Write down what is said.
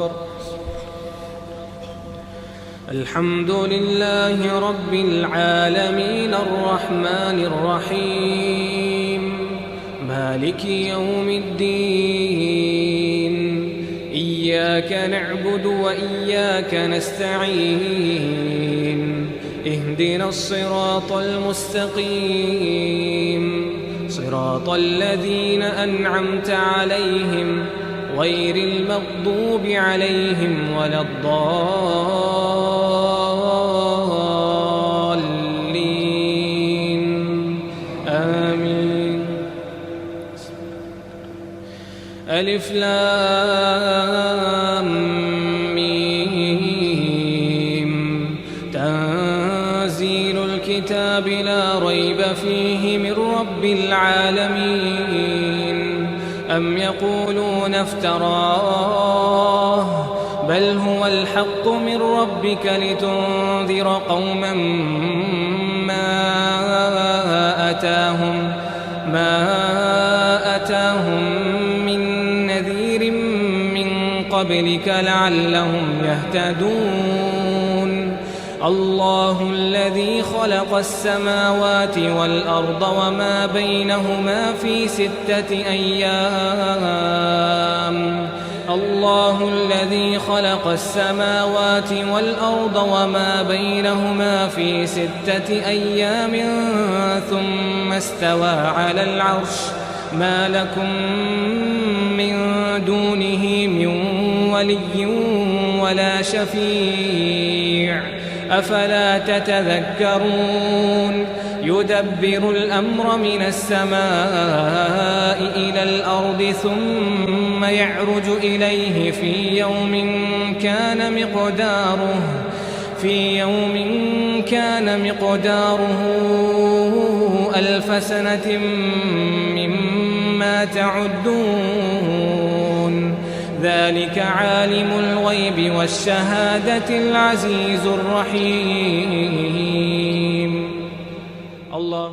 أكبر. الحمد لله رب العالمين الرحمن الرحيم مالك يوم الدين إياك نعبد وإياك نستعين اهدنا الصراط المستقيم صراط الذين أنعمت عليهم غير المغضوب عليهم ولا الضالين آمين. ألف لام ميم تنزيل الكتاب لا ريب فيه من رب العالمين. أم يقولون افتراه بل هو الحق من ربك لتنذر قوما ما أتاهم من نذير من قبلك لعلهم يهتدون. الله الذي خلق السماوات والأرض وما بينهما في 6 أيام. الله الذي خلق السماوات والأرض وما بينهما في 6 أيام ثم استوى على العرش. ما لكم من دونه من ولي ولا شفيع أفلا تتذكرون. يدبر الأمر من السماء إلى الأرض ثم يعرج إليه في يوم كان مقداره 1000 سنة مما تعدون. ذلك عالم الغيب والشهادة العزيز الرحيم. الله